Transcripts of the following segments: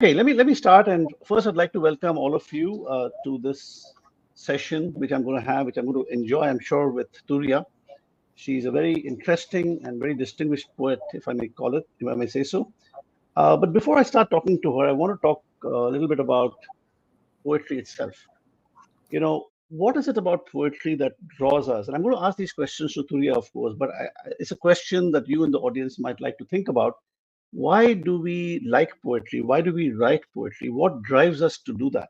Okay, let me start. And first, I'd like to welcome all of you to this session, which I'm going to have, which I'm going to enjoy, I'm sure, with Turiya. She's a very interesting and very distinguished poet, if I may call it, if I may say so. But before I start talking to her, I want to talk a little bit about poetry itself. What is it about poetry that draws us? And I'm going to ask these questions to Turiya, of course, but it's a question that you in the audience might like to think about. Why do we like poetry? Why do we write poetry? What drives us to do that?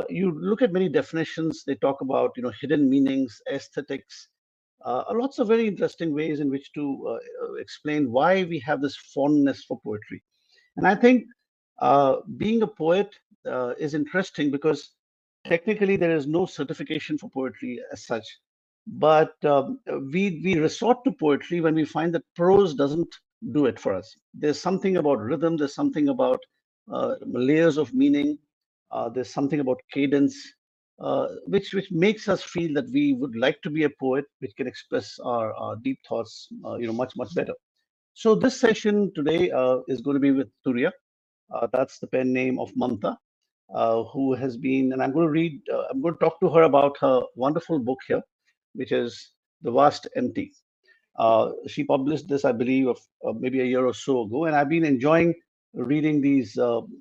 You look at many definitions, they talk about, hidden meanings, aesthetics, lots of very interesting ways in which to explain why we have this fondness for poetry. And I think being a poet is interesting because technically there is no certification for poetry as such. But we resort to poetry when we find that prose doesn't do it for us. There's something about rhythm, there's something about layers of meaning, there's something about cadence, which makes us feel that we would like to be a poet, which can express our deep thoughts, much better. So this session today is going to be with Turiya. That's the pen name of Mamta, who has been, and I'm going to talk to her about her wonderful book here, which is The Vast Empty. She published this, I believe, of maybe a year or so ago, and I've been enjoying reading these.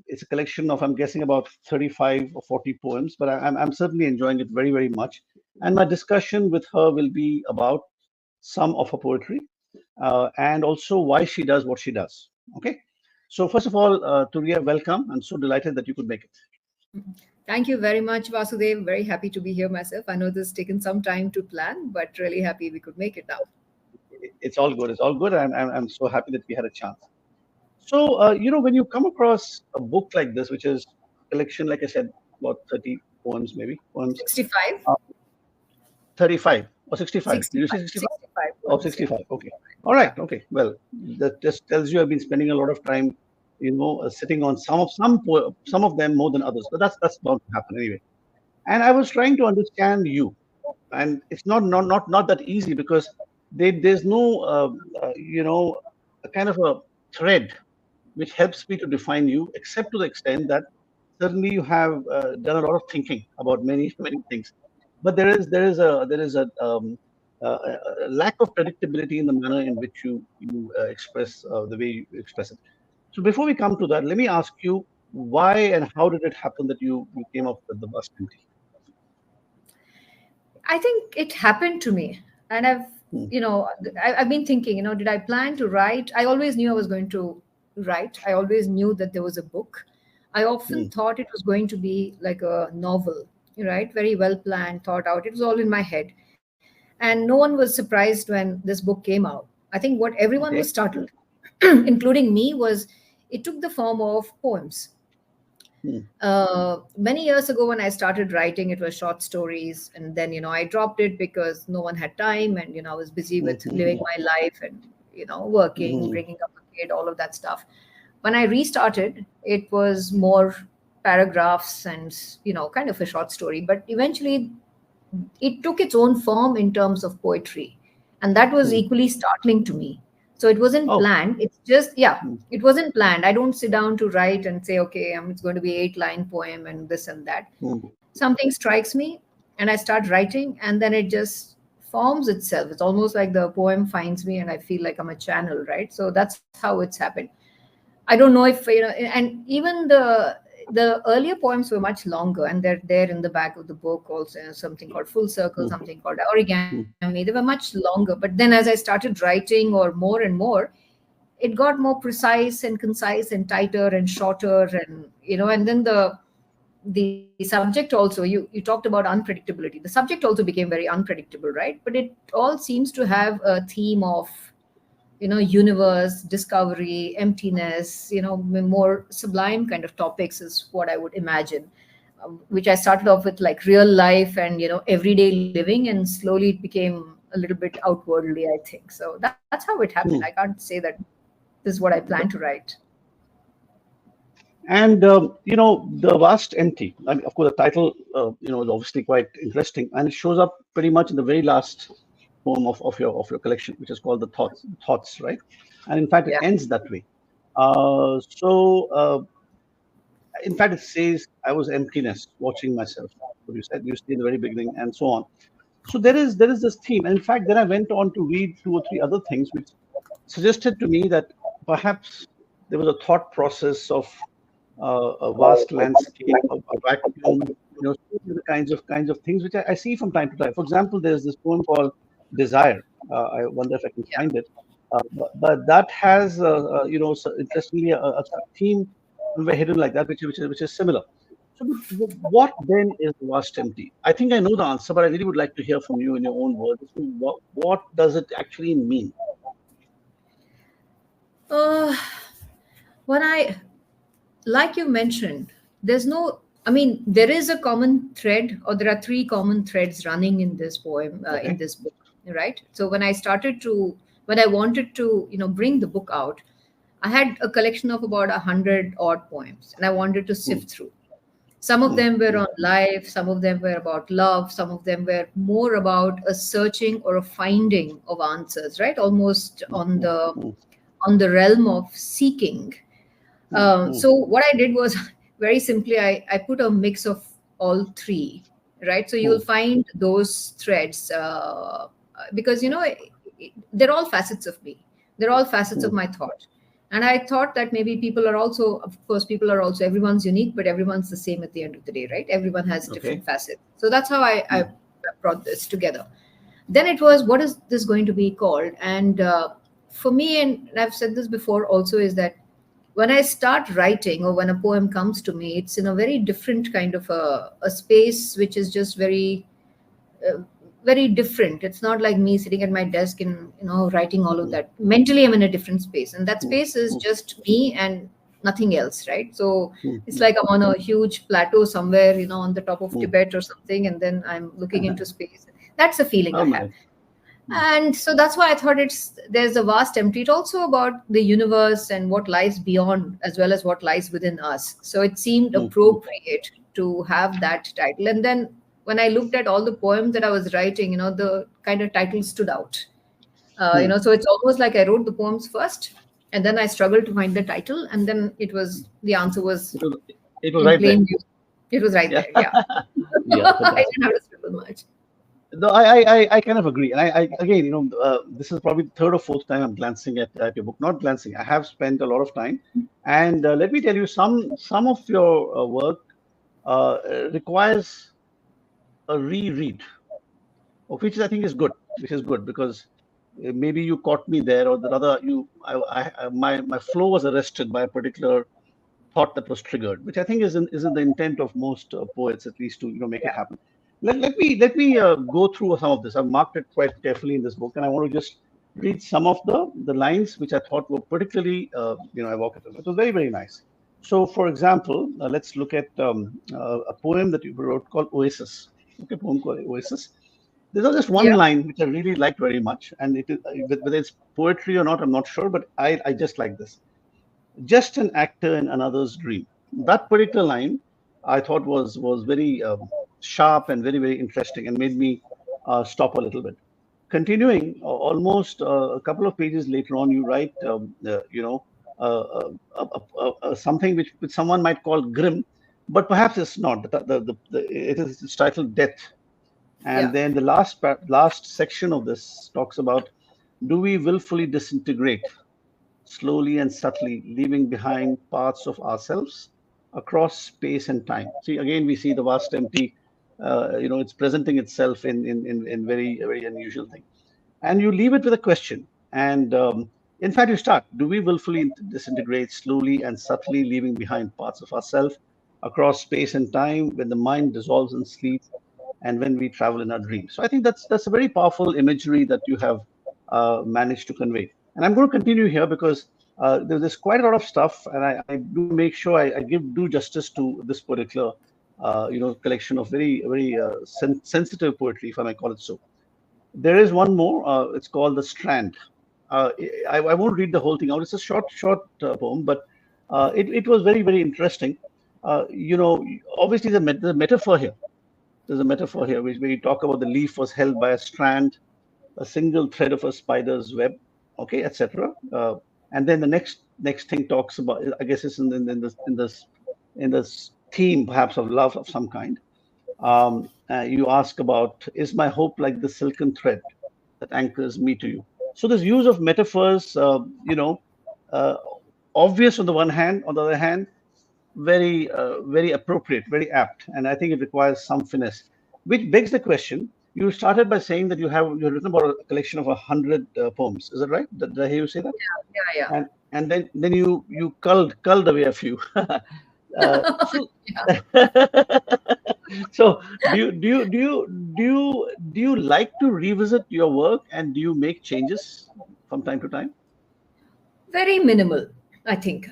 It's a collection of, I'm guessing, about 35 or 40 poems, but I'm certainly enjoying it very, very much. And my discussion with her will be about some of her poetry and also why she does what she does. Okay. So first of all, Turiya, welcome. I'm so delighted that you could make it. Thank you very much, Vasudev. Very happy to be here myself. I know this has taken some time to plan, but really happy we could make it now. It's all good. It's all good. I'm so happy that we had a chance. So, when you come across a book like this, which is a collection, like I said, about 30 poems, maybe poems, 65? uh, 35 or 65. Did you say 65. 65? 65 Oh, poems, yeah. 65. Okay. All right. Yeah. Okay. Well, that just tells you I've been spending a lot of time, sitting on some of them more than others. But that's bound to happen anyway. And I was trying to understand you, and it's not that easy because there's no a kind of a thread which helps me to define you, except to the extent that certainly you have done a lot of thinking about many many things, but there is a lack of predictability in the manner in which you express the way you express it. So before we come to that, let me ask you why and how did it happen that you came up with the bus empty? I think it happened to me. And Hmm. I've been thinking, did I plan to write? I always knew I was going to write. I always knew that there was a book. I often Hmm. thought it was going to be like a novel, right? Very well planned, thought out. It was all in my head. And no one was surprised when this book came out. I think what everyone was Okay. startled, including me, was it took the form of poems. Hmm. Many years ago, when I started writing, it was short stories, and then I dropped it because no one had time, and I was busy Hmm. with living Hmm. my life and working, Hmm. bringing up a kid, all of that stuff. When I restarted, it was more paragraphs and kind of a short story, but eventually it took its own form in terms of poetry, and that was Hmm. equally startling to me. So it wasn't Oh. planned. It's just, yeah, Hmm. it wasn't planned. I don't sit down to write and say, okay, it's going to be 8 line poem and this and that. Hmm. Something strikes me and I start writing, and then it just forms itself. It's almost like the poem finds me and I feel like I'm a channel, right? So that's how it's happened. I don't know if and even the earlier poems were much longer, and they're there in the back of the book also. Something called Full Circle, Hmm. something called Origami. Hmm. They were much longer, but then as I started writing, or more and more, it got more precise and concise and tighter and shorter, and and then the subject also, you talked about unpredictability. The subject also became very unpredictable, right? But it all seems to have a theme of universe, discovery, emptiness, more sublime kind of topics is what I would imagine. Which I started off with like real life and everyday living, and slowly it became a little bit outwardly, I think. So that's how it happened. I Hmm. can't say that this is what I plan to write. And the vast empty. I mean, of course, the title is obviously quite interesting, and it shows up pretty much in the very last poem of your collection, which is called the thoughts, right? And in fact, it Yeah. ends that way. So In fact, it says I was emptiness, watching myself. What you said, you see in the very beginning, and so on. So there is this theme. And in fact, then I went on to read two or three other things, which suggested to me that perhaps there was a thought process of a vast landscape, a vacuum, so many kinds of things which I see from time to time. For example, there's this poem called Desire. I wonder if I can Yeah. find it. But that has, so interestingly, a theme somewhere hidden like that, which is similar. So, what then is the vast empty? I think I know the answer, but I really would like to hear from you in your own words. What does it actually mean? Uh, when I, like you mentioned, there's no, I mean, there is a common thread, or there are three common threads running in this poem, in Okay. this book, right? So when I wanted to, bring the book out, I had a collection of about 100 odd poems, and I wanted to Hmm, sift through. Some of hmm, them were hmm, on life, some of them were about love, some of them were more about a searching or a finding of answers, right? Almost hmm, hmm, hmm, on the realm of seeking. hmm, hmm, So what I did was very simply, I put a mix of all three, right? So you'll hmm, find those threads, because they're all facets of me. They're all facets hmm. of my thought. And I thought that maybe people are also, of course, people are also, everyone's unique, but everyone's the same at the end of the day, right? Everyone has different Okay. facets. So that's how I Hmm, brought this together. Then it was, what is this going to be called? And for me, and I've said this before also, is that when I start writing, or when a poem comes to me, it's in a very different kind of a space, which is just uh, very different. It's not like me sitting at my desk and writing all of hmm, that. Mentally, I'm in a different space, and that hmm, space is hmm, just me and nothing else, right? So hmm, it's hmm, like I'm on a huge plateau somewhere, on the top of hmm. Tibet or something, and then I'm looking into space. That's the feeling I Oh have. my. Hmm, And so that's why I thought there's a vast empty. It's also about the universe and what lies beyond, as well as what lies within us. So it seemed hmm, hmm, appropriate to have that title. And then when I looked at all the poems that I was writing, the kind of title stood out. hmm. So it's almost like I wrote the poems first, and then I struggled to find the title, and then the answer was It was it was in right there. plain view. It was right Yeah. there. Yeah. Yeah. I Fantastic. didn't have to struggle much. No, I kind of agree. And I again, this is probably the third or fourth time I'm glancing at your book. Not glancing. I have spent a lot of time. And let me tell you, some of your work requires a reread, which I think is good. Which is good because maybe you caught me there, or the other my flow was arrested by a particular thought that was triggered, which I think isn't the intent of most poets, at least to make it Yeah. happen. Let me go through some of this. I've marked it quite carefully in this book, and I want to just read some of the lines which I thought were particularly evocative. It was very very nice. So, for example, let's look at a poem that you wrote called Oasis. Okay, poem called Oasis. There's just one Yeah. line which I really liked very much, and it is whether it's poetry or not, I'm not sure, but I just like this. Just an actor in another's dream. That particular line I thought was very sharp and very very interesting, and made me stop a little bit. Continuing, almost a couple of pages later on, you write, something which someone might call grim, but perhaps it's not. It is it's titled Death, and Yeah. then the last section of this talks about, do we willfully disintegrate slowly and subtly, leaving behind parts of ourselves across space and time. See, again, we see the vast empty. It's presenting itself in very very unusual thing, and you leave it with a question. And in fact, you start: do we willfully disintegrate slowly and subtly, leaving behind parts of ourselves across space and time, when the mind dissolves in sleep and when we travel in our dreams? So I think that's a very powerful imagery that you have managed to convey. And I'm going to continue here because there's quite a lot of stuff, and I do want to make sure I do justice to this particular collection of very very sensitive poetry, if I may call it so. There is one more. It's called The Strand. Uh, I won't read the whole thing out. It's a short poem, but it was very, very interesting. Obviously, the metaphor here. There's a metaphor here, where you talk about the leaf was held by a strand, a single thread of a spider's web, okay, etc. And then the next thing talks about, I guess it's in this. in this theme, perhaps of love of some kind. You ask about, is my hope like the silken thread that anchors me to you? So this use of metaphors, uh, obvious on the one hand, on the other hand, very appropriate, very apt, and I think it requires some finesse. Which begs the question: you started by saying that you've written about a collection of 100 poems. Is that right? Did I hear you say that? Yeah, And then you culled away a few. So yeah. so do you like to revisit your work, and do you make changes from time to time? Very minimal, I think.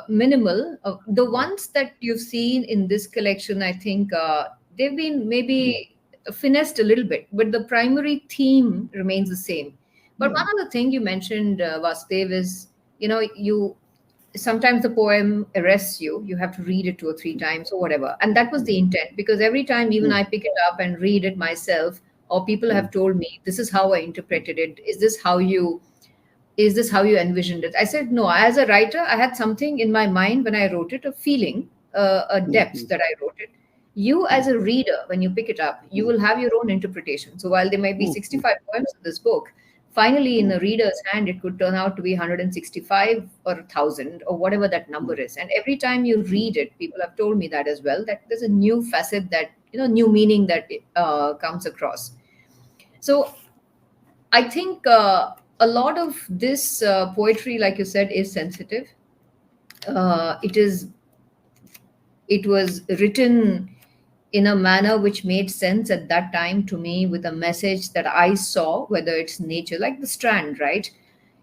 Minimal. The ones that you've seen in this collection, I think they've been Mm, maybe finessed a little bit, but the primary theme remains the same. But yeah. one other thing you mentioned, Vasudev, is you sometimes the poem arrests you. You have to read it two or three times or whatever, and that was the intent. Because every time, even Mm, I pick it up and read it myself, or people mm, have told me, "This is how I interpreted it. Is this how you envisioned it?" I said, no. As a writer, I had something in my mind when I wrote it, a feeling, a mm, depth mm, that I wrote it. You, mm, as a reader, when you pick it up, you mm, will have your own interpretation. So while there might be mm, mm, 65 poems in this book, finally, in mm, the reader's hand, it could turn out to be 165 or 1,000 or whatever that number mm, is. And every time you mm, read it, people have told me that as well, that there's a new facet, that, new meaning that comes across. So I think a lot of this poetry, like you said, is sensitive. It was written in a manner which made sense at that time to me, with a message that I saw, whether it's nature, like the strand, right?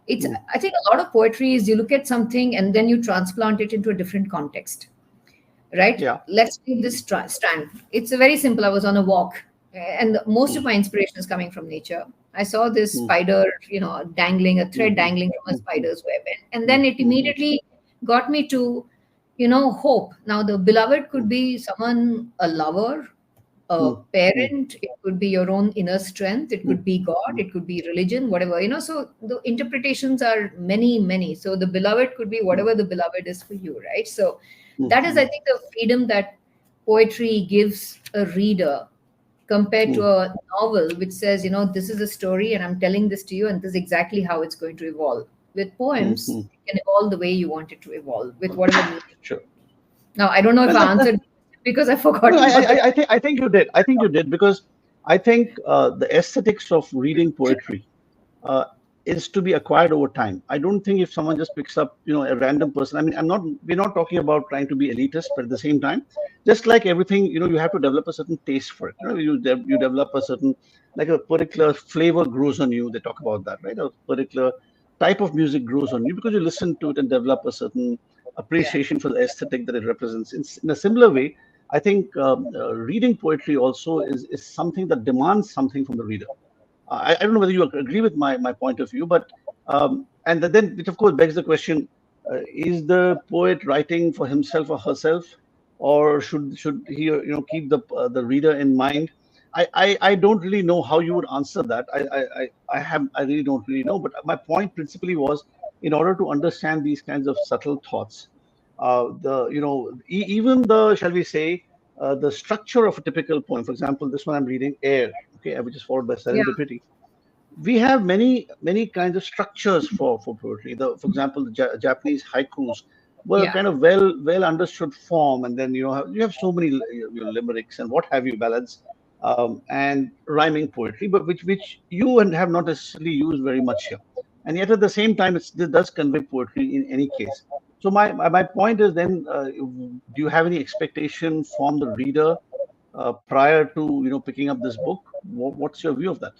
It's mm. I think a lot of poetry is, you look at something and then you transplant it into a different context, right? Yeah. Let's take this strand. It's a very simple. I was on a walk, and most of Mm, my inspiration is coming from nature. I saw this mm, spider, dangling, a thread mm, dangling from a mm, mm, spider's web, and mm, then it mm, mm, immediately got me to, hope. Now, the beloved could be someone, a lover, a mm, mm, parent. It could be your own inner strength. It mm, could be God. mm, It could be religion, whatever. So the interpretations are many, many. So the beloved could be mm, whatever the beloved is for you, right? So mm, that is, I mm, think, the freedom that poetry gives a reader, compared to mm, a novel which says, this is a story and I'm telling this to you, and this is exactly how it's going to evolve. With mm, poems, mm. it can evolve the way you want it to evolve, with whatever meaning. Sure. Now, I don't know if Well, I answered, because I've no, forgotten what the. I think you did. I think you did, because I think the aesthetics of reading poetry uh, is to be acquired over time. I don't think if someone just picks up, a random person. I mean, we're not talking about trying to be elitist, but at the same time, just like everything, you have to develop a certain taste for it. You develop a certain, like a particular flavor grows on you. They talk about that, right? A particular type of music grows on you because you listen to it and develop a certain Yeah. appreciation for the aesthetic that it represents. In a similar way, I think reading poetry also is something that demands something from the reader. I don't know whether you agree with my point of view, but and then it of course begs the question: is the poet writing for himself or herself, or should he keep the reader in mind? I don't really know how you would answer that. I really don't really know. But my point principally was, in order to understand these kinds of subtle thoughts, even the, shall we say, the structure of a typical poem. For example, this one I'm reading, Air, okay, which is followed by Yeah. Serendipity. We have many kinds of structures for poetry. For example, the Japanese haikus were Yeah. kind of well understood form, and then you have so many limericks and what have you, ballads, and rhyming poetry, but which you and have not necessarily used very much here, and yet at the same time it does convey poetry in any case. So my point is then, do you have any expectation from the reader prior to picking up this book? What's your view of that?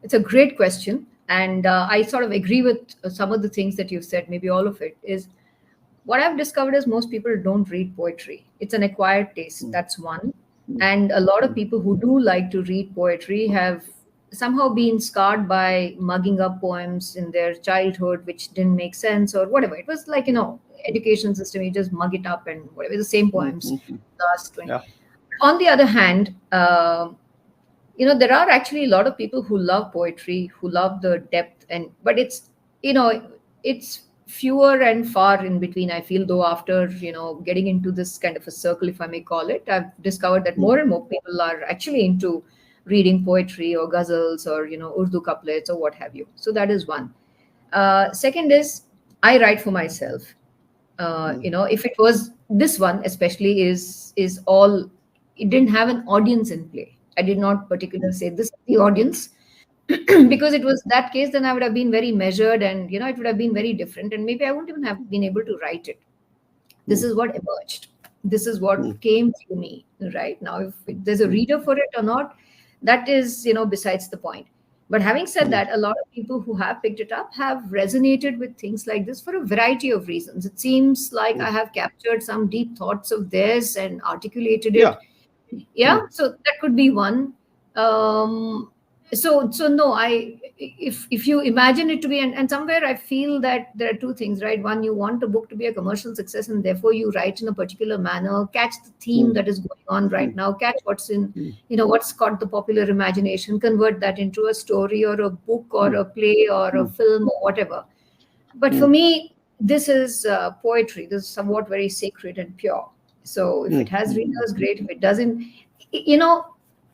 It's a great question. And I sort of agree with some of the things that you've said, maybe all of it. Is what I've discovered is most people don't read poetry. It's an acquired taste. Mm, That's one. mm, And a lot of mm. people who do like to read poetry have somehow been scarred by mugging up poems in their childhood, which didn't make sense or whatever. It was like, education system, you just mug it up and whatever, the same Mm, poems mm, mm. last 20. Yeah. On the other hand, there are actually a lot of people who love poetry, who love the depth, but it's fewer and far in between, I feel, though, after, getting into this kind of a circle, if I may call it. I've discovered that more and more people are actually into reading poetry or ghazals or, Urdu couplets or what have you. So that is one. Second is, I write for myself. If it was this one especially, is all, it didn't have an audience in play. I did not particularly say this is the audience. Because it was that case, then I would have been very measured, and it would have been very different, and maybe I wouldn't even have been able to write it. This is what emerged. This is what came to me. Right now, if there's a reader for it or not, that is, besides the point. But having said that, a lot of people who have picked it up have resonated with things like this for a variety of reasons. It seems like I have captured some deep thoughts of theirs and articulated it. Yeah. So that could be one. So no, if you imagine it to be, and somewhere I feel that there are two things, right? One, you want a book to be a commercial success, and therefore you write in a particular manner, catch the theme that is going on right now, catch what's in, what's caught the popular imagination, convert that into a story or a book or a play or a film or whatever. But for me, this is poetry. This is somewhat very sacred and pure. So if it has readers, great. If it doesn't,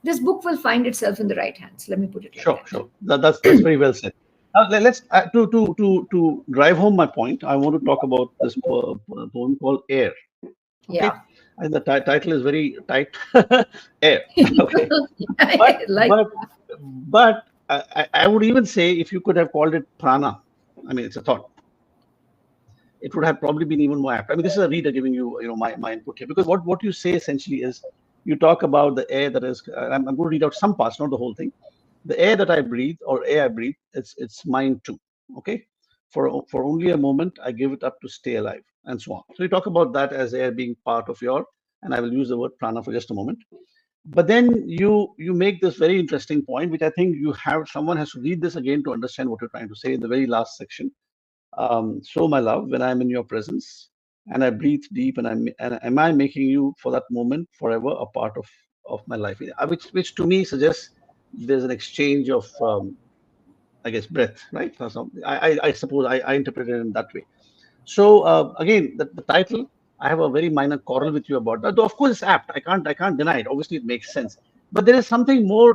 this book will find itself in the right hands. Let me put it like that. Sure. That's very well said. Let's to drive home my point. I want to talk about this poem called Air. Okay? Yeah. And the title is very tight. Air. Okay. But I would even say, if you could have called it prana, I mean, it's a thought, it would have probably been even more apt. I mean, this is a reader giving you, my input here, because what you say essentially is, you talk about the air that is. I'm going to read out some parts, not the whole thing. The air that I breathe, or air I breathe, it's mine too. Okay, for only a moment I give it up to stay alive, and so on. So you talk about that as air being part of your, and I will use the word prana for just a moment. But then you make this very interesting point, which I think someone has to read this again to understand what you're trying to say in the very last section. So my love, when I'm in your presence and I breathe deep, and am I making you for that moment forever a part of my life? Which to me suggests there's an exchange of, I guess, breath, right? So I suppose I interpret it in that way. So again, the title, I have a very minor quarrel with you about that. Though of course it's apt. I can't deny it. Obviously it makes sense. But there is something more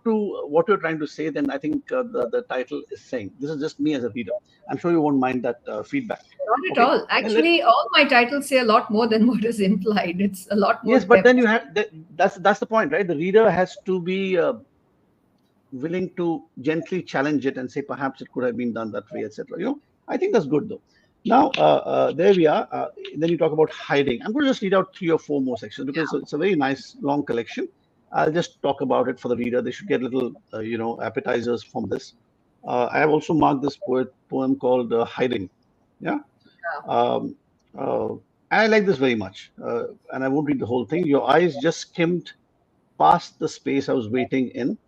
to what you're trying to say than I think the title is saying. This is just me as a reader. I'm sure you won't mind that feedback. Not at all. Actually, all my titles say a lot more than what is implied. It's a lot more. Yes, but then you have that's the point, right? The reader has to be willing to gently challenge it and say, perhaps it could have been done that way, etc. I think that's good though. Now, there we are. Then you talk about hiding. I'm going to just read out 3 or 4 more sections because it's a very nice long collection. I'll just talk about it for the reader. They should get little, appetizers from this. I have also marked this poem called Hiding. Yeah. Um, I like this very much. And I won't read the whole thing. Your eyes just skimmed past the space I was waiting in.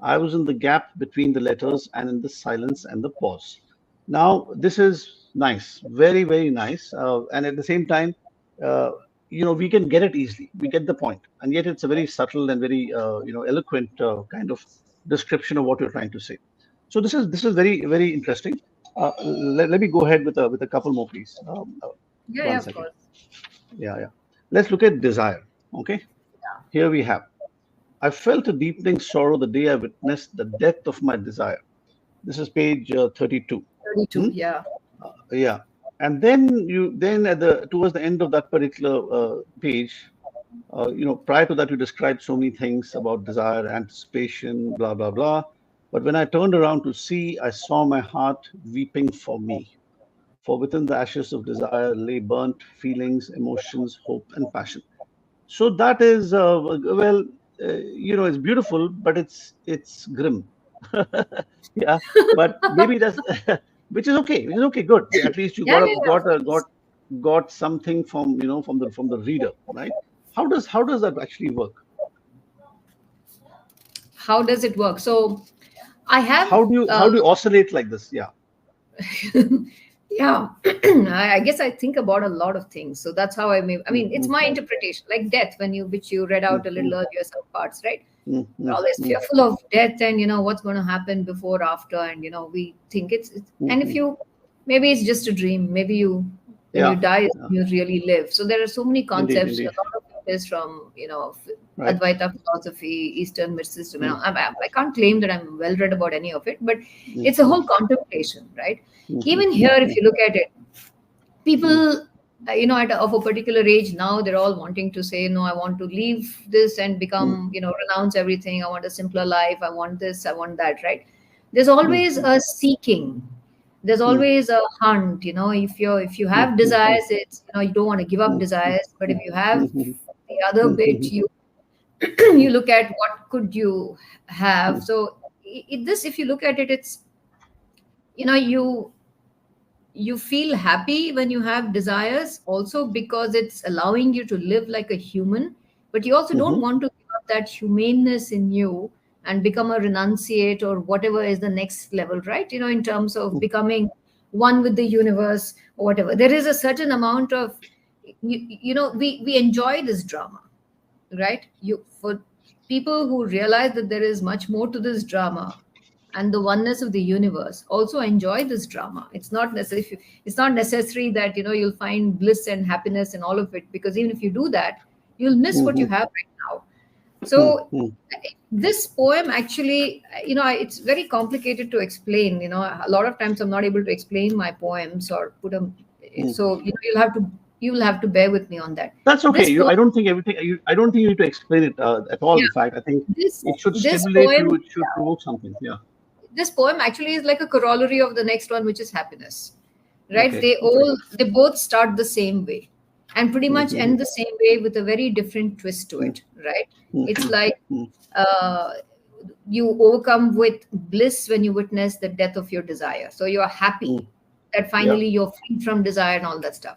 I was in the gap between the letters and in the silence and the pause. Now, this is nice, very, very nice. And at the same time, uh, we can get it easily. We get the point. And yet it's a very subtle and very, eloquent kind of description of what you're trying to say. So this is very, very interesting. Let me go ahead with a couple more, please. One Of second. course. Yeah. Let's look at desire. Okay. Here we have. I felt a deepening sorrow the day I witnessed the death of my desire. This is page 32. 32, yeah. Yeah, and then towards the end of that particular page, prior to that you described so many things about desire, anticipation, blah blah blah. But when I turned around to see, I saw my heart weeping for me. For within the ashes of desire lay burnt feelings, emotions, hope, and passion. So that is well, it's beautiful, but it's grim. Yeah, but maybe that's which is okay. Which is okay. Good. At least you got something from from the reader, right? How does that actually work? How does it work? So I have. How do you oscillate like this? Yeah. Yeah, I guess I think about a lot of things. So that's how I mean, it's my interpretation, like death, which you read out a little earlier, some parts, right? We're always fearful of death and what's going to happen before, after, and we think it's and if you maybe it's just a dream. Maybe when you Yeah. die, Yeah. you really live. So there are so many Indeed. concepts. A Indeed. lot of it is from Right. Advaita philosophy, Eastern mysticism. Mm, I can't claim that I'm well read about any of it, but mm, it's a mm, whole contemplation, right? mm, mm, Even mm, here, if mm, you look at it, mm, people of a particular age now, they're all wanting to say, no, I want to leave this and mm, become, renounce everything. I want a simpler life. I want this, I want that, right? There's mm, always mm, a seeking, there's mm, always a hunt. If you mm, have mm, desires, it's, you don't want to give up mm, desires. But if mm, you have mm, the other mm, bit, mm, you mm, you look at what could you have. mm, So this, if you look at it, it's, you feel happy when you have desires also, because it's allowing you to live like a human. But you also don't mhm, want to give up that humaneness in you and become a renunciate or whatever is the next level, right? In terms of mm, becoming one with the universe or whatever. There is a certain amount of, we enjoy this drama, right? For people who realize that there is much more to this drama and the oneness of the universe, also enjoy this drama. It's not necessary that you'll find bliss and happiness and all of it, because even if you do that, you'll miss what you mhm, have right now. mm, So mm, this poem actually, it's very complicated to explain. A lot of times I'm not able to explain my poems or put them. mm. So you'll have to bear with me on that. That's okay. This poem, I don't think everything. I don't think you need to explain it at all. In yeah, fact, I think this it should this stimulate you. poem It should provoke something. Yeah. this poem actually is like a corollary of the next one, which is happiness, right? Okay. they Okay. all they both start the same way and pretty Mm, much mm, end the same way, with a very different twist to mm, it, right? mm, It's mm, like, mm. uh, you overcome with bliss when you witness the death of your desire, so you're happy Mm. that Yeah. finally you're free from desire and all that stuff.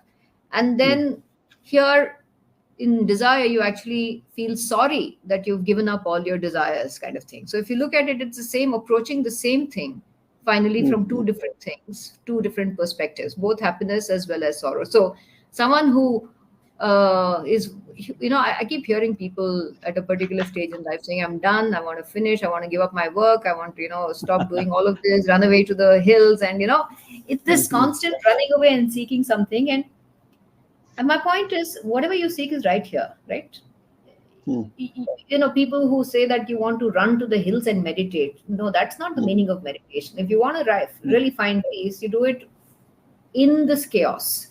And Mm, then here, in desire, you actually feel sorry that you've given up all your desires, kind of thing. So if you look at it, it's the same, approaching the same thing, finally, mm, from two mm, different things, two different perspectives, both happiness as well as sorrow. So someone who is, I keep hearing people at a particular stage in life saying, I'm done, I want to finish, I want to give up my work, I want to, stop doing all of this, run away to the hills. And it's mm, this mm, constant running away and seeking something. And my point is, whatever you seek is right here, right? mm, People who say that you want to run to the hills and meditate, no, that's not the mm, meaning of meditation. If you want to mm, really find peace, you do it in this chaos,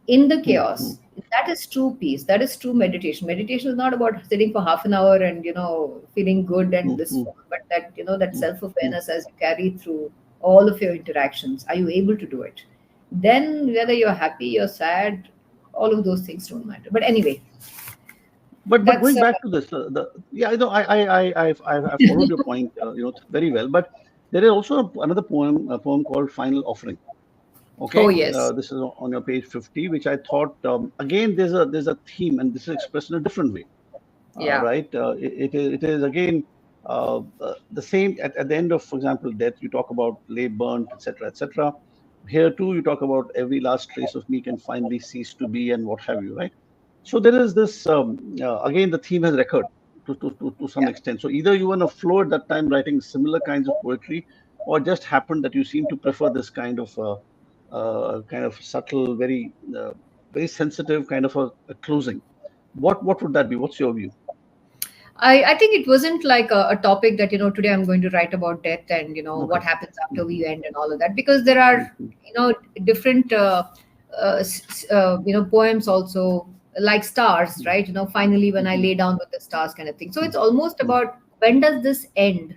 in the mm, mm. chaos. That is true peace, that is true meditation. Meditation is not about sitting for half an hour and feeling good and Mm, this, mm, but that mm, mm. self-awareness as you carry through all of your interactions. Are you able to do it? Then whether you're happy, you're sad, all of those things don't matter. But anyway, But that's going back to this, the yeah, I know I followed your point, very well. But there is also another a poem called Final Offering. oh Okay, yes, this is on your page 50, which I thought, again, there's a theme, and this is expressed in a different way, yeah, right? It is again, the same at the end of, for example, death. You talk about lay burnt, etc., etc. Here too, you talk about every last trace of me can finally cease to be, and what have you, right? So there is this, again, the theme has recurred to some yeah. extent. So either you were in a flow at that time writing similar kinds of poetry, or it just happened that you seem to prefer this kind of subtle, very sensitive kind of a closing. What would that be? What's your view? I think it wasn't like a topic that, today I'm going to write about death and, what Okay. happens after Mhm, we end and all of that, because there are, mhm, different, poems also, like stars, mhm, right? Finally, when I mhm, lay down with the stars, kind of thing. So mhm, it's almost mhm, about, when does this end,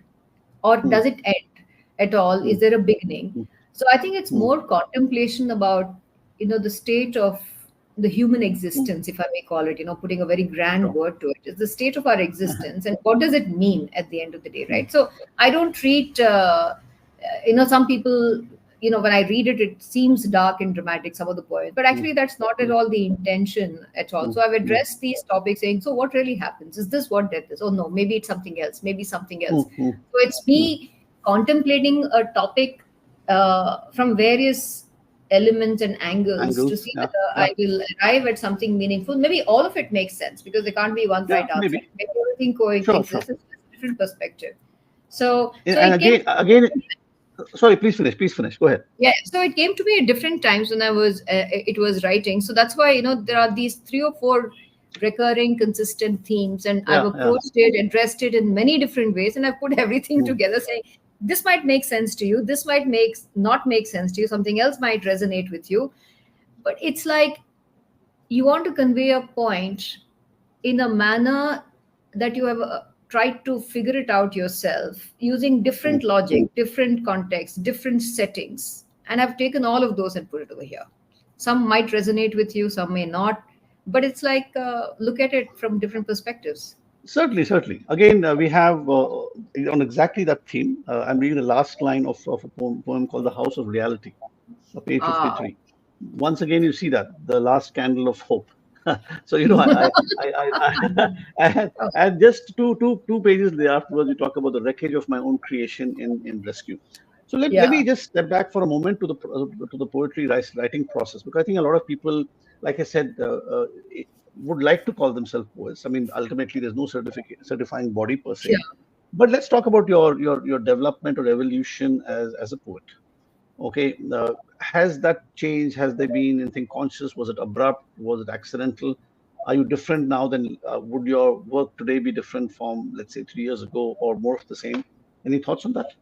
or mhm, does it end at all? Is mhm, there a beginning? mhm, So I think it's mhm. more contemplation about, the state of the human Mhm. existence, if I may call it, putting a very grand Sure. word to it. It's the state of our existence, and what does it mean at the end of the day, Mhm, right? So I don't treat, some people, when I read it, it seems dark and dramatic, some of the poems, but mhm, actually that's not at mhm, all the intention at all. mhm, So I've mhm, addressed these topics saying, so what really happens? Is this what death is? Oh no, maybe it's something else, maybe something else. mhm, mhm, So it's me contemplating a topic from various elements and angles to Angles. see Yeah. whether Yeah. I will arrive at something meaningful. Maybe all of it makes sense, because there can't be one Yeah. right answer. Maybe. Maybe everything Sure. Sure. coexists. It's just a different perspective. So And it came. again, Sorry, please finish. Please finish. Go ahead. Yeah, so it came to me at different times when it was writing. So that's why, there are these three or four recurring consistent themes, and I've Yeah, yeah. approached it, addressed it in many different ways, and I've put everything Mm. together, saying this might make sense to you, this might make not make sense to you, something else might resonate with you. But it's like you want to convey a point in a manner that you have tried to figure it out yourself using Mm. different logic, different context, different settings. And I've taken all of those and put it over here. Some might resonate with you, some may not. But it's like, look at it from different perspectives. Certainly, certainly. Again, we have on exactly that theme. I'm reading the last line of a poem called "The House of Reality," page Ah, 53. Once again, you see that the last candle of hope. So and just two pages there afterwards, we talk about the wreckage of my own creation in rescue. So let yeah. me just step back for a moment to the poetry writing process, because I think a lot of people, like I said, would like to call themselves poets. I mean, ultimately, there's no certifying body per se. Yeah. But let's talk about your development or evolution as a poet. Okay, has that changed? Has there been anything conscious? Was it abrupt? Was it accidental? Are you different now than would your work today be different from, let's say, 3 years ago, or more of the same? Any thoughts on that?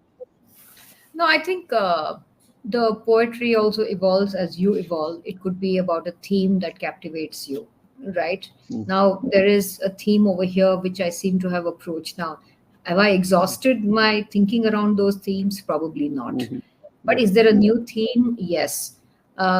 No, I think the poetry also evolves as you evolve. It could be about a theme that captivates you, right? Mm, Now, there is a theme over here which I seem to have approached. Now, have I exhausted my thinking around those themes? Probably not. mhm. But Okay. is there a new theme? Yes.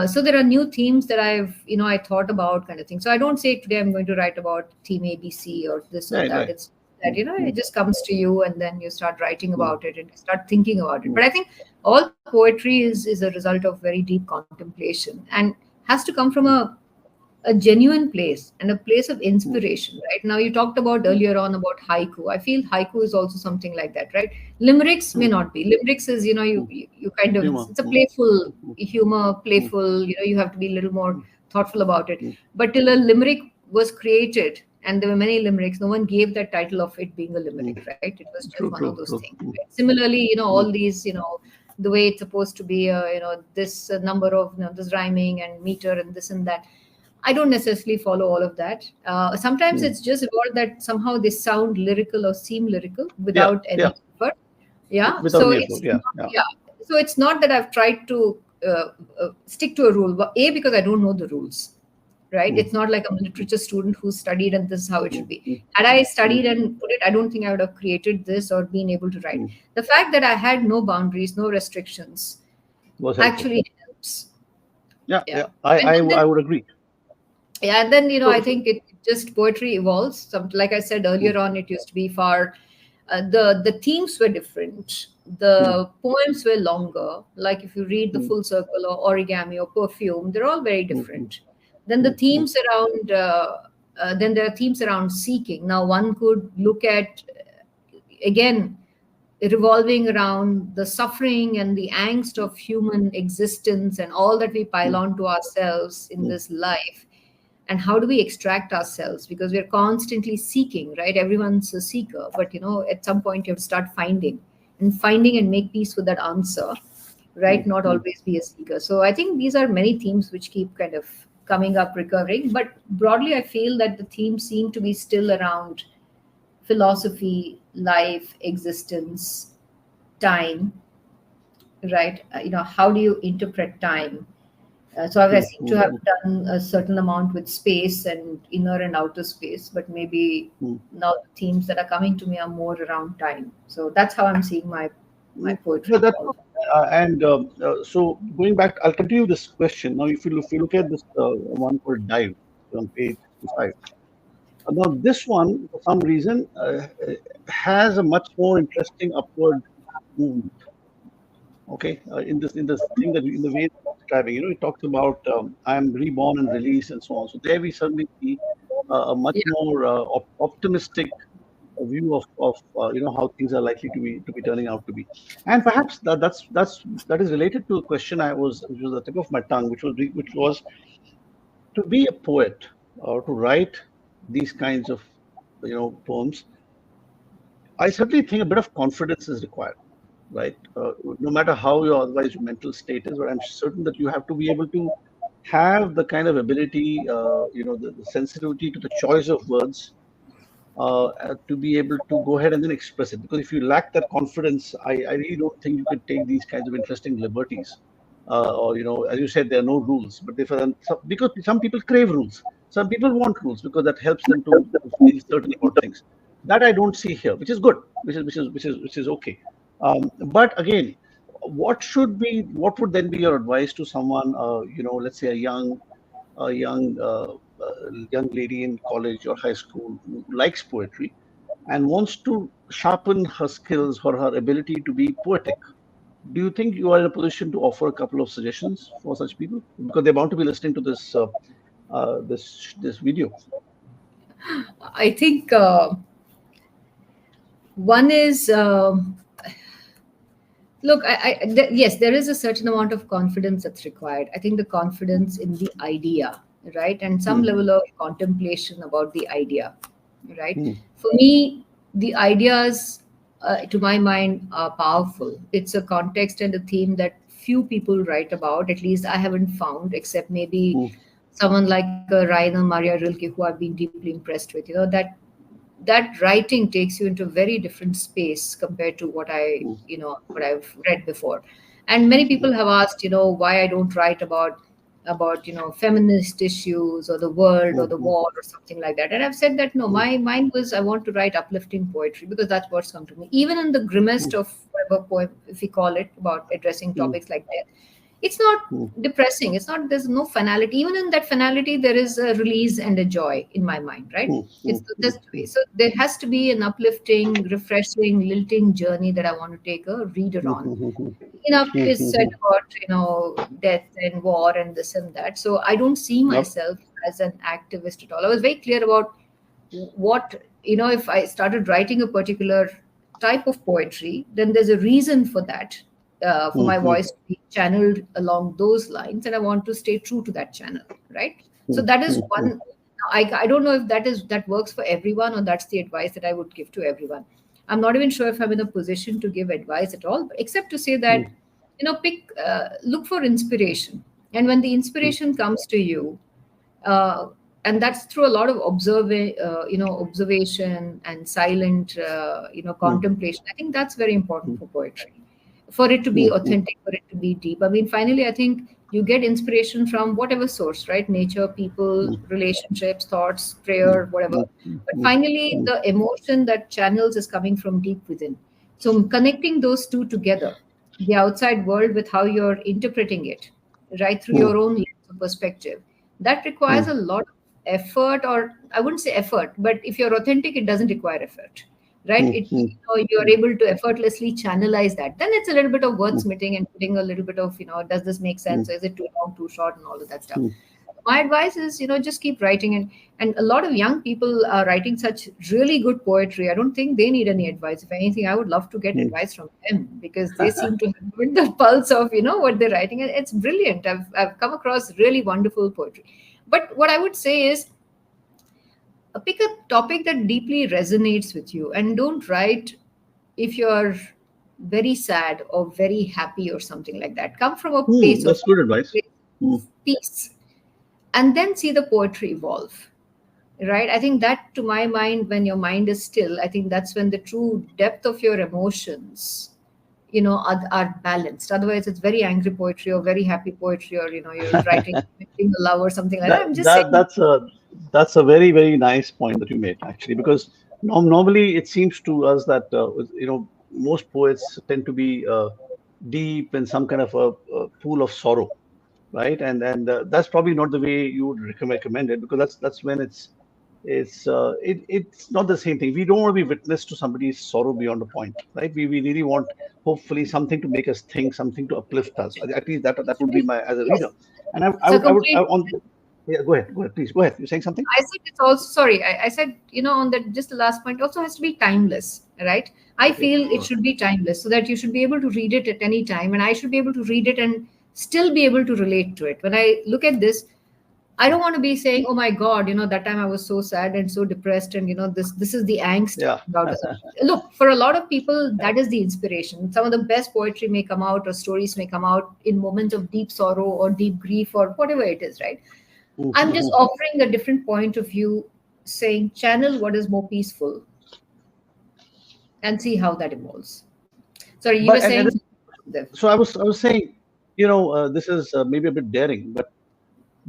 So there are new themes that I thought about, kind of thing. So I don't say today I'm going to write about theme ABC or this or Right, that. right. It's that, Mm, it mm, just comes to you and then you start writing mm, about it and you start thinking about it. mm, But I think all poetry is a result of very deep contemplation and has to come from mm, a genuine place and a place of mm, inspiration. Right now, you talked about mm, earlier on about haiku. I feel haiku is also something like that, right? Limericks may mm, not be. Limericks is, mm. you kind of, Humor. it's a Mm, playful mm, humor, mm, playful, you have to be a little more mm, thoughtful about it. mm. But till a limerick was created and there were many limericks, no one gave that title of it being a Mm. limerick, right? It was just True, one of true, those true. things, Mm, right? Similarly, mm, all these, the way it's supposed to be, this number of, this rhyming and meter and this and that. I don't necessarily follow all of that. Sometimes mm. it's just about that somehow they sound lyrical or seem lyrical Yeah, without yeah. any effort. Yeah. Without So any effort. it's Yeah, not, yeah. yeah. So it's not that I've tried to stick to a rule, but A, because I don't know the rules, right? Mm, It's not like I'm a literature student who studied and this is how it should mm, be. mm, Had I mm, studied and put it, I don't think I would have created this or been able to write. mm. The fact that I had no boundaries, no restrictions Was helpful. actually helps. Yeah, Yeah. yeah. I, And I, then I would agree. yeah, and then I So, think it just poetry evolves. Some, like I said mm, earlier on, it used to be far. The themes were different. mm, The poems were longer. Like if you read the mm, Full Circle or Origami or Perfume, they're all very mm, mm, different. Then the mm, mm, themes around. Then there are themes around seeking. Now one could look at again revolving around the suffering and the angst of human existence and all that we pile mm, on to ourselves in mm, this life, and how do we extract ourselves, because we're constantly seeking, right? Everyone's a seeker, but at some point you have to start finding and make peace with that answer, right? mm, Not mm, always be a seeker. So I think these are many themes which keep kind of coming up, recurring, but broadly I feel that the themes seem to be still around philosophy, life, existence, time, right? How do you interpret time? So I mm, seem to mm, have mm, done a certain amount with space and inner and outer space, but maybe mm, now the themes that are coming to me are more around time. So that's how I'm seeing my mm. poetry But that, evolve. and so going back, I'll continue this question. Now, if you look at this one called Dive on page 65. Now, this one, for some reason, has a much more interesting upward movement. Okay, in this thing that in the way it's describing, it talks about I'm reborn and released and so on. So there we suddenly see a much Yeah, more optimistic view of how things are likely to be turning out to be. And perhaps that is related to a question which was at the tip of my tongue, which was to be a poet or to write these kinds of poems. I certainly think a bit of confidence is required. right? No matter how your otherwise your mental state is, but I'm certain that you have to be able to have the kind of ability, the sensitivity to the choice of words, to be able to go ahead and then express it. Because if you lack that confidence, I really don't think you can take these kinds of interesting liberties. Or, as you said, there are no rules, but because some people crave rules, some people want rules because that helps them to feel certain about things. That I don't see here, which is good, which is okay. But again, what would then be your advice to someone, let's say a young lady in college or high school who likes poetry and wants to sharpen her skills or her ability to be poetic? Do you think you are in a position to offer a couple of suggestions for such people? Because they're bound to be listening to this video. I think one is look, yes, there is a certain amount of confidence that's required. I think the confidence in the idea, right, and some Hmm, level of contemplation about the idea, right. hmm, For me, the ideas, to my mind, are powerful. It's a context and a theme that few people write about. At least I haven't found, except maybe hmm, someone like Rainer Maria Rilke, who I've been deeply impressed with. That writing takes you into a very different space compared to hmm, what I've read before. And many hmm, people have asked, why I don't write about feminist issues or the world or hmm, the hmm, war or something like that. And I've said that no, hmm, my mind was I want to write uplifting poetry because that's what's come to me. Even in the grimmest hmm, of whatever poem, if we call it, about addressing hmm, topics like death, it's not hmm, depressing. It's not, there's no finality. Even in that finality, there is a release and a joy in my mind, right? hmm, hmm, It's just the way. So there has to be an uplifting, refreshing, lilting journey that I want to take a reader hmm, on. hmm, hmm, Enough hmm, is hmm, said hmm. about death and war and this and that. So I don't see Yep. myself as an activist at all. I was very clear about what, if I started writing a particular type of poetry, then there's a reason for that, for Hmm, my hmm, voice to be channeled along those lines, and I want to stay true to that channel, right? So hmm, that is hmm, hmm, one. I don't know if that works for everyone, or that's the advice that I would give to everyone. I'm not even sure if I'm in a position to give advice at all, except to say hmm, that, look for inspiration, and when the hmm, inspiration comes to you, uh, and that's through a lot of observation and silent, hmm, contemplation. I think that's very hmm, important for poetry, for it to hmm, be hmm, authentic, for it to be deep. I mean, finally, I think you get inspiration from whatever source, right? Nature, people, hmm, relationships, thoughts, hmm, prayer, whatever. hmm, But hmm, finally, hmm, the emotion that channels is coming from deep within. So connecting those two together, the outside world with how you're interpreting it, right, through hmm, your own lens of perspective, that requires hmm, a lot of effort. Or I wouldn't say effort, but if you're authentic, it doesn't require effort, right? hmm, hmm, You're able to effortlessly channelize that. Then it's a little bit of hmm, wordsmithing and putting a little bit of, does this make hmm, sense? Is it too long, too short, and all of that stuff? hmm, My advice is, just keep writing. And a lot of young people are writing such really good poetry. I don't think they need any advice. If anything, I would love to get hmm. advice from them, because they seem to have the pulse of what they're writing, and it's brilliant. I've come across really wonderful poetry. But what I would say is, pick a topic that deeply resonates with you, and don't write if you're very sad or very happy or something like that. Come from a Hmm, place of that's good advice. Hmm, peace, and then see the poetry evolve, right? I think that, to my mind, when your mind is still, I think that's when the true depth of your emotions are balanced. Otherwise, it's very angry poetry or very happy poetry, or you're writing a love or something like that. that I'm just that saying. that's a very very nice point that you made, actually, because normally it seems to us that most poets tend to be deep in some kind of a pool of sorrow, right? And that's probably not the way you would recommend it, because that's when it's not the same thing. We don't want to be witness to somebody's sorrow beyond a point, right? We really want, hopefully, something to make us think, something to uplift us. At least that would be my, as a reader. Yes, And it's a complete. yeah, go ahead, please go ahead. You're saying something? I said it's also, sorry, I said, on that, just the last point, also has to be timeless, right? I Okay. feel it should be timeless, so that you should be able to read it at any time, and I should be able to read it and still be able to relate to it. When I look at this, I don't want to be saying, "Oh my God, that time I was so sad and so depressed, and this is the angst Yeah. about it." Look, for a lot of people, that is the inspiration. Some of the best poetry may come out, or stories may come out in moments of deep sorrow or deep grief or whatever it is, right? I'm just offering a different point of view, saying channel what is more peaceful and see how that evolves. Sorry, you were But saying, Dev. so I was saying, this is maybe a bit daring, but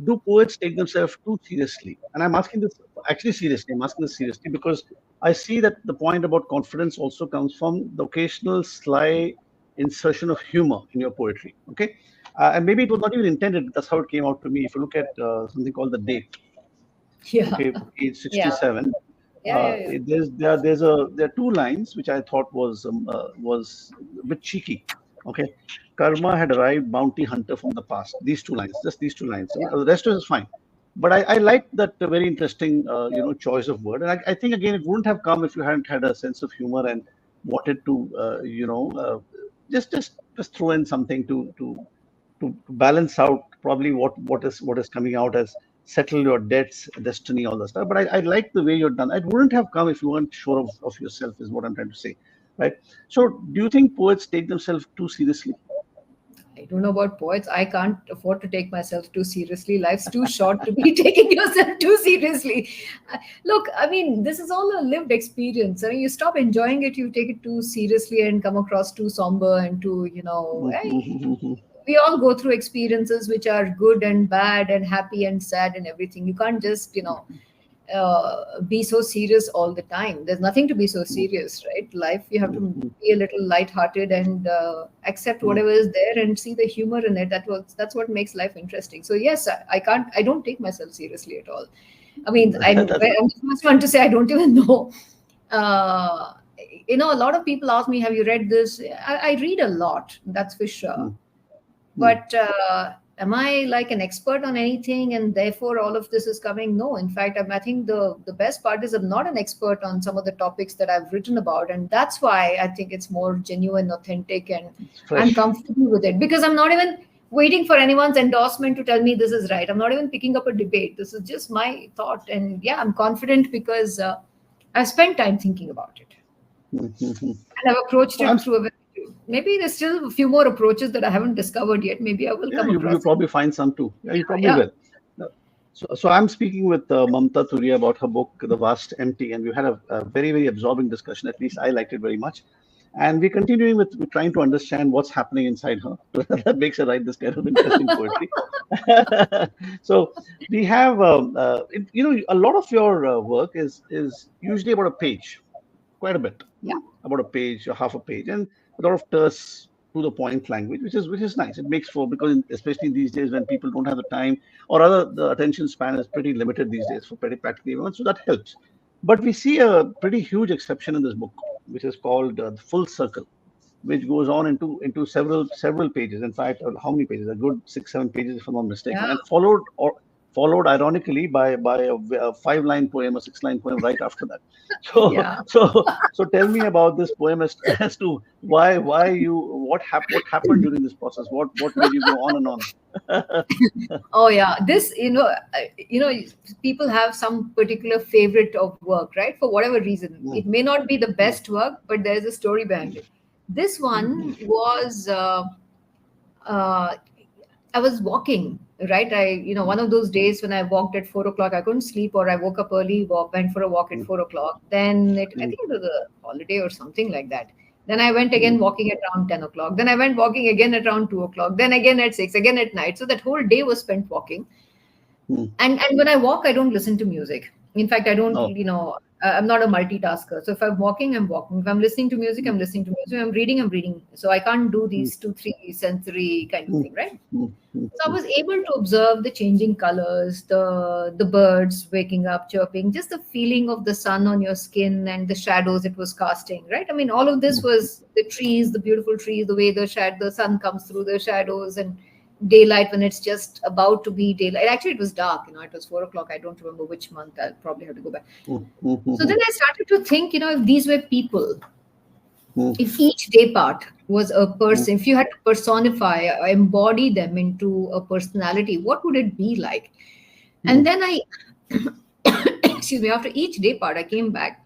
do poets take themselves too seriously? And I'm asking this actually seriously. I'm asking this seriously because I see that the point about confidence also comes from the occasional sly insertion of humor in your poetry. Okay, and maybe it was not even intended. That's how it came out to me. If you look at something called The Date, Yeah, okay, page yeah, 67. yeah, yeah, yeah. There are two lines which I thought was a bit cheeky. Okay, karma had arrived, bounty hunter from the past. These two lines, just these two lines. The rest is fine. But I like that very interesting choice of word, and I think again it wouldn't have come if you hadn't had a sense of humor and wanted to just throw in something to balance out probably what is coming out as settle your debts, destiny, all that stuff. But I like the way you're done. It wouldn't have come if you weren't sure of yourself, is what I'm trying to say. Right. So do you think poets take themselves too seriously? I don't know about poets. I can't afford to take myself too seriously. Life's too short to be taking yourself too seriously. Look, I mean, this is all a lived experience. I mean, you stop enjoying it, you take it too seriously and come across too somber and too, we all go through experiences which are good and bad and happy and sad and everything. You can't just, be so serious all the time. There's nothing to be so serious, right? Life, you have to be a little light-hearted and accept whatever is there and see the humor in it. That's what makes life interesting. So yes, I don't take myself seriously at all. I mean, I'm That's the first one to say I don't even know. Uh, a lot of people ask me, "Have you read this?" I read a lot. That's for sure. But am I like an expert on anything and therefore all of this is coming? No. In fact, I think the best part is I'm not an expert on some of the topics that I've written about. And that's why I think it's more genuine, authentic, and I'm fresh. comfortable with it because I'm not even waiting for anyone's endorsement to tell me this is right. I'm not even picking up a debate. This is just my thought. And yeah, I'm confident because I've spent time thinking about it. And I've approached So I'm it through a very maybe there's still a few more approaches that I haven't discovered yet. Maybe I will Yeah, come you across it. probably find some too. Yeah, you probably Yeah. will. So I'm speaking with Mamta Turiya about her book, The Vast Empty, and we've had a very, very absorbing discussion. At least I liked it very much. And we're continuing with trying to understand what's happening inside her. That makes her write this kind of interesting poetry. So we have, a lot of your work is usually about a page, quite a bit, Yeah. about a page or half a page, and a lot of terse to the point language, which is nice. It makes for because especially these days when people don't have the time or other the attention span is pretty limited these days for pretty practically everyone, so that helps. But we see a pretty huge exception in this book, which is called the Full Circle, which goes on into several pages. In fact, how many pages? A good 6 7 pages, if I'm not mistaken, Yeah. and followed ironically by a 5 line poem, a 6 line poem right after that. So Yeah. so tell me about this poem as to why you what happened during this process? What made you go on and on? Oh yeah. This, people have some particular favorite of work, right? For whatever reason. Mm, It may not be the mm, best work, but there's a story behind it. This mm, one was uh, I was walking, right? One of those days when I walked at 4 o'clock, I couldn't sleep, or I woke up early, went for a walk at mm, 4 o'clock. Then I mm, think it was a holiday or something like that. Then I went again mm, walking at around 10 o'clock. Then I went walking again at around 2 o'clock. Then again at 6, again at night. So that whole day was spent walking. mm. And when I walk, I don't listen to music. In fact, I don't, Oh. I'm not a multitasker. So if I'm walking, I'm walking. If I'm listening to music, Mm, I'm listening to music. If I'm reading, I'm reading. So I can't do mm, these two, three sensory kind of mm, thing, right? mm, mm, So I mm, was able to observe the changing colors, the birds waking up, chirping, just the feeling of the sun on your skin and the shadows it was casting, right? I mean, all of this mm, was the trees, the beautiful trees, the way the sun comes through the shadows, and daylight when it's just about to be daylight. Actually, it was dark, it was 4 o'clock. I don't remember which month. I'll probably have to go back. mm, mm, So then mm, I started to think, if these were people, mm, if each day part was a mm, person, if you had to personify or embody them into a personality, what would it be like? And then I, excuse me, after each day part, I came back,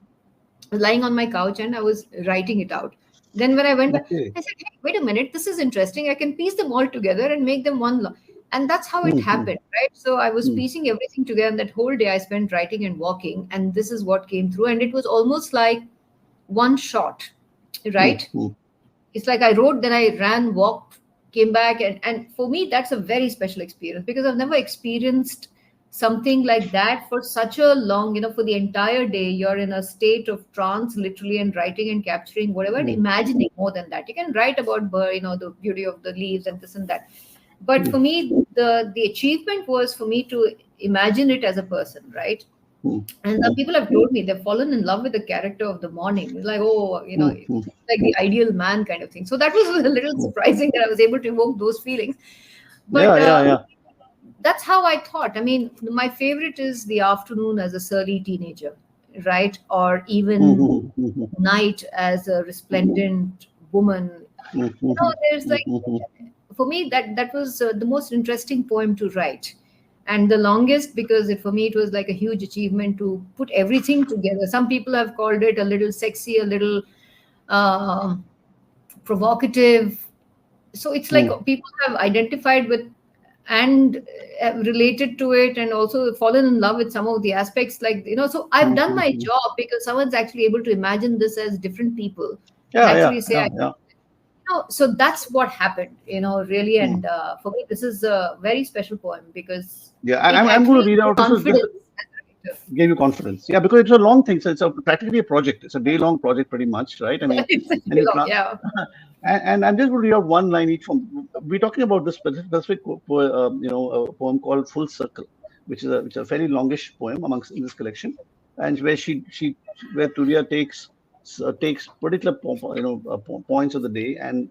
lying on my couch, and I was writing it out. Then when I went back, Okay. I said, hey, wait a minute, this is interesting. I can piece them all together and make them one. And that's how it Mm-hmm. happened, right? So I was piecing everything together, and that whole day I spent writing and walking, and this is what came through. And it was almost like one shot, right? Mm-hmm. It's like I wrote, then I ran, walked, came back, and for me that's a very special experience because I've never experienced something like that for such a long, for the entire day you're in a state of trance literally, and writing and capturing whatever, and imagining more than that. You can write about the beauty of the leaves and this and that, but for me the achievement was for me to imagine it as a person, right? And some people have told me they've fallen in love with the character of the morning. It's like, oh, like the ideal man kind of thing. So that was a little surprising that I was able to evoke those feelings. Yeah, But yeah, yeah. that's how I thought. I mean, my favorite is the afternoon as a surly teenager, right? Or even Mm-hmm. Mm-hmm. night as a resplendent woman. There's like, for me that was the most interesting poem to write, and the longest, because for me it was like a huge achievement to put everything together. Some people have called it a little sexy, a little um provocative. So it's like people have identified with and related to it, and also fallen in love with some of the aspects, like, so I've done my Mm-hmm. job because someone's actually able to imagine this as different people and Yeah, yeah, actually say, yeah, yeah. so that's what happened, really. And for me, this is a very special poem because Yeah, it I'm going actually to read gave out. This confidence as a writer. gave you confidence. Yeah, because it's a long thing. So it's practically a project. It's a day long project, pretty much, right? I mean, It's a and you long, plan. yeah. And I'm just going to read out one line each from. We're talking about this specific a poem called "Full Circle," which is a fairly longish poem amongst in this collection, and where where Turiya takes particular points of the day and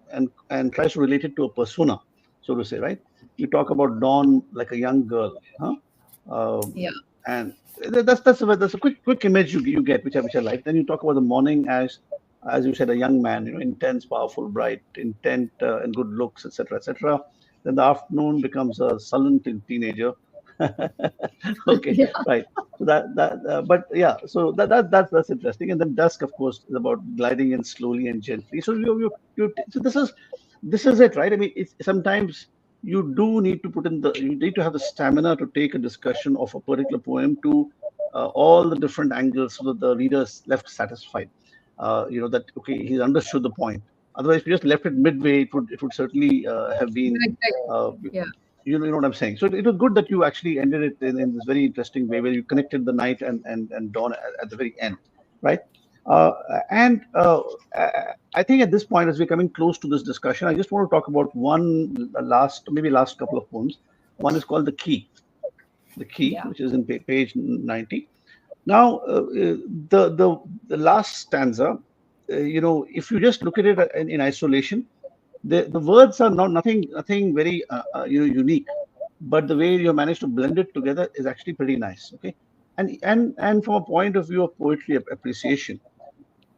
tries to relate it to a persona, so to say, right? You talk about dawn like a young girl, huh? Yeah. And that's a quick image you get, which I like. Then you talk about the morning as you said, a young man, intense, powerful, bright, intent, and good looks, etc., etc. Then the afternoon becomes a sullen teenager. Okay, Yeah. right. So but yeah, so that's interesting. And then dusk, of course, is about gliding in slowly and gently. So so this is it, right? I mean, it's sometimes you do need to you need to have the stamina to take a discussion of a particular poem to all the different angles so that the reader is left satisfied. That okay, he's understood the point. Otherwise, if you just left it midway, it would certainly have been Exactly. uh, Yeah. you know what I'm saying. So it was good that you actually ended it in this very interesting way, where you connected the night and dawn at the very end, right? Uh, and I think at this point, as we're coming close to this discussion, I just want to talk about maybe last couple of poems. One is called the Key, Yeah. which is in page 90. Now, the last stanza, if you just look at it in isolation, the words are nothing very unique, but the way you manage to blend it together is actually pretty nice. Okay, and from a point of view of poetry appreciation,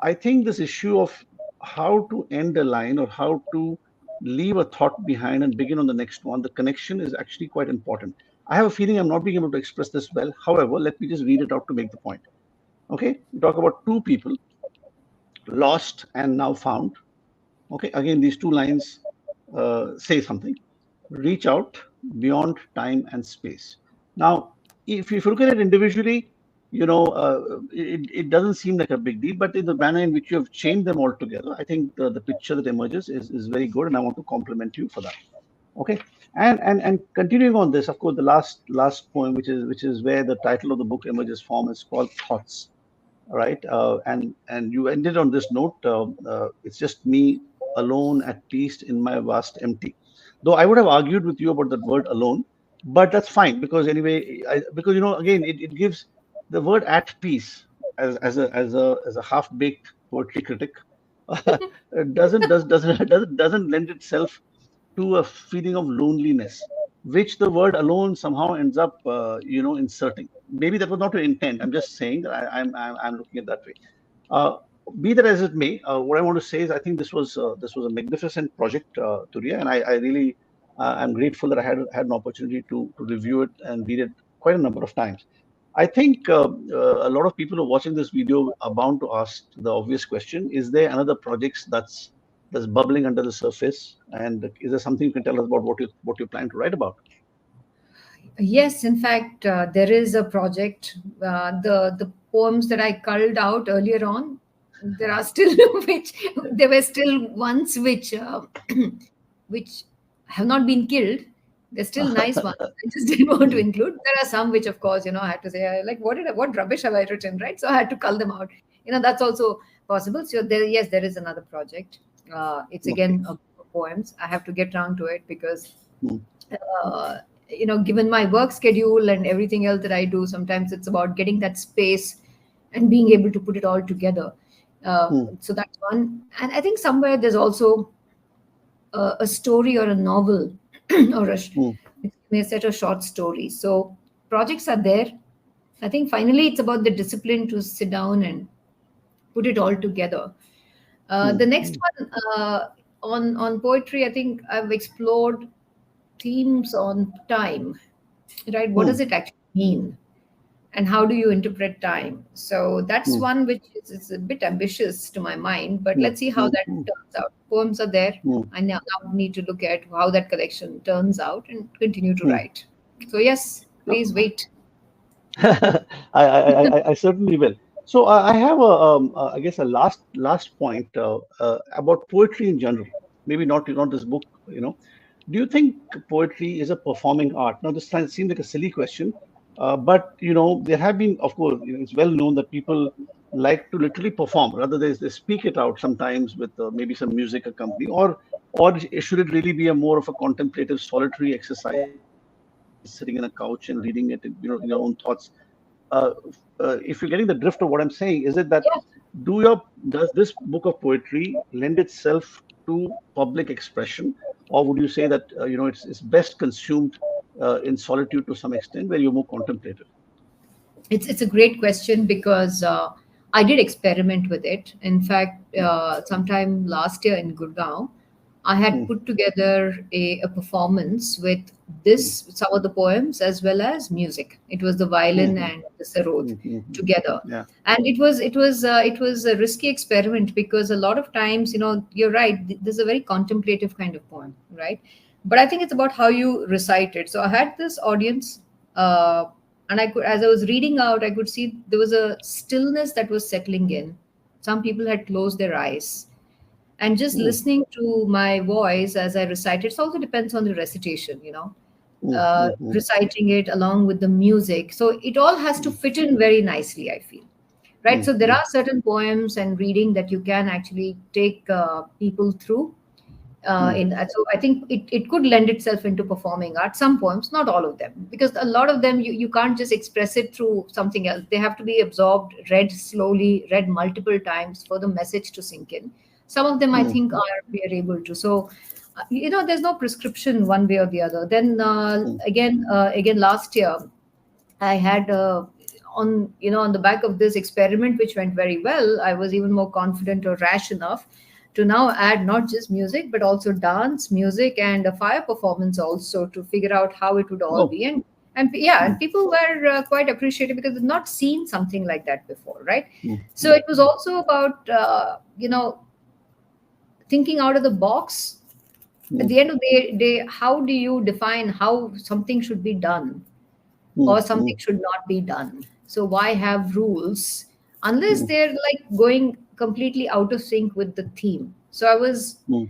I think this issue of how to end a line or how to leave a thought behind and begin on the next one, the connection is actually quite important. I have a feeling I'm not being able to express this well. However, let me just read it out to make the point. Okay, we talk about two people, lost and now found. Okay, again, these two lines say something. Reach out beyond time and space. Now, if you look at it individually, it doesn't seem like a big deal, but in the manner in which you have chained them all together, I think the picture that emerges is very good, and I want to compliment you for that. Okay, and continuing on this, of course, the last poem, which is where the title of the book emerges from, is called Thoughts, right? And you ended on this note. It's just me alone at peace in my vast empty. Though I would have argued with you about that word alone, but that's fine because anyway, because again, it gives the word at peace as a half baked poetry critic doesn't lend itself to a feeling of loneliness, which the word alone somehow ends up, inserting. Maybe that was not your intent. I'm just saying that I'm looking at that way. Uh, be that as it may, what I want to say is I think this was a magnificent project, Turiya, and I really I'm grateful that I had an opportunity to review it and read it quite a number of times. I think a lot of people who are watching this video are bound to ask the obvious question: is there another project that's bubbling under the surface? And is there something you can tell us about what you plan to write about? Yes, in fact, there is a project. The poems that I culled out earlier on, there are still which there were still ones which which have not been killed. They're still nice ones. I just didn't want to Mm, include. There are some which, of course, I had to say, like, what rubbish have I written, right? So I had to cull them out. That's also possible. So there, yes, there is another project. It's okay. again poems. I have to get around to it because Mm, uh, given my work schedule and everything else that I do, sometimes it's about getting that space and being able to put it all together. mm, So that's one. And I think somewhere there's also a story or a novel or mm, a set of short stories. So projects are there. I think finally it's about the discipline to sit down and put it all together. mm, The next mm, one on poetry, I think I've explored themes on time, right? What does mm, it actually mean? And how do you interpret time? So that's mm, one which is a bit ambitious to my mind, but mm, let's see how mm, that mm, turns out. Poems are there. mm, I now need to look at how that collection turns out and continue to mm. write. So, yes, please wait. I certainly will. So I have I guess a last point about poetry in general. Maybe not this book. Do you think poetry is a performing art? Now this seems like a silly question, but there have been, of course, it's well known that people like to literally perform rather they speak it out sometimes with maybe some music accompany, or should it really be a more of a contemplative, solitary exercise, sitting in a couch and reading it, in your own thoughts? uh, if you're getting the drift of what I'm saying, is it that Yeah. does this book of poetry lend itself to public expression, or would you say that it's best consumed in solitude to some extent, where you're more contemplative? It's a great question because I did experiment with it. In fact, Mm, sometime last year in Gurgaon, I had mm, put together a performance with mm, some of the poems as well as music. It was the mm, violin mm, and the sarod mm, mm, mm. together, Yeah. and it was a risky experiment because a lot of times, you're right. This is a very contemplative kind of poem, right? But I think it's about how you recite it. So I had this audience. And I could, as I was reading out, I could see there was a stillness that was settling in. Some people had closed their eyes, and just Mm, listening to my voice as I recite it. It also depends on the recitation, mm, mm, mm, reciting it along with the music. So it all has to mm, fit in very nicely, I feel. Right. mm, So there mm, are certain poems and reading that you can actually take people through mm, so I think it could lend itself into performing art. Some poems, not all of them, because a lot of them you can't just express it through something else. They have to be absorbed, read slowly, read multiple times for the message to sink in. Some of them I mm, think are we are able to. So there's no prescription one way or the other. Then mm, again last year I had on the back of this experiment, which went very well. I was even more confident or rash enough to now add not just music but also dance, music, and a fire performance also to figure out how it would all oh, be. And yeah, and mm, people were quite appreciative because they've not seen something like that before, right? mm, So mm, it was also about thinking out of the box. At mm, the end of the day, how do you define how something should be done or mm, something mm, should not be done? So why have rules unless mm, they're like going completely out of sync with the theme? So mm,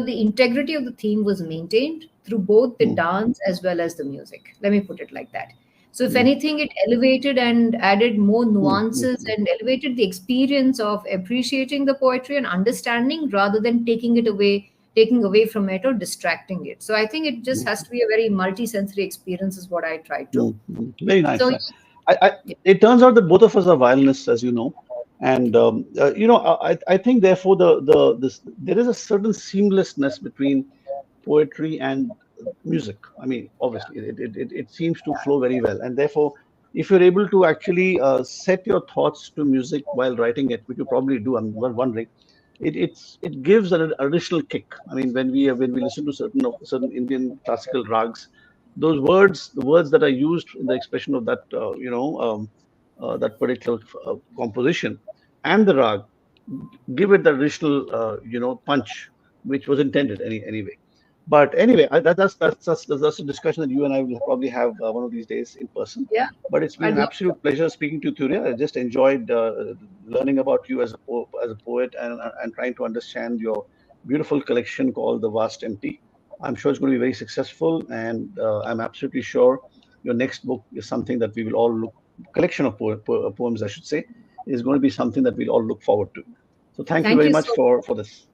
the integrity of the theme was maintained through both the mm, dance as well as the music. Let me put it like that. So if mm, anything, it elevated and added more mm, mm, nuances mm, and elevated the experience of appreciating the poetry and understanding rather than taking away from it or distracting it. So I think it just has to be a very multi-sensory experience is what I try to. Very nice. So I, yeah. it turns out that both of us are violinists, as you know, and I think therefore there is a certain seamlessness between poetry and music. I mean, obviously, it seems to flow very well, and therefore, if you're able to actually set your thoughts to music while writing it, which you probably do, I'm wondering, it gives an additional kick. I mean, when we listen to certain Indian classical rags, those words, the words that are used in the expression of that, that particular composition, and the rag give it the additional, punch which was intended anyway. But anyway, that's a discussion that you and I will probably have one of these days in person. Yeah, But it's been I'd an love to. absolute pleasure speaking to you, Turiya. I just enjoyed learning about you as a poet, and trying to understand your beautiful collection called The Vast Empty. I'm sure it's going to be very successful, and I'm absolutely sure your next book is something that we will all look, collection of poems, I should say, is going to be something that we'll all look forward to. So thank you Thank very you much so for this.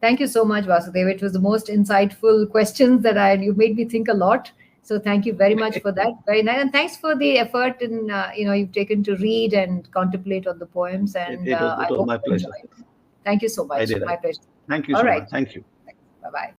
Thank you so much, Vasudev. It was the most insightful questions that you made me think a lot. So thank you very much for that. Very nice, and thanks for the effort and you've taken to read and contemplate on the poems. It, And it was it I was hope my you enjoy pleasure. it. Thank you so I much. did. My pleasure. Thank you All so right. much. Thank you. Bye bye.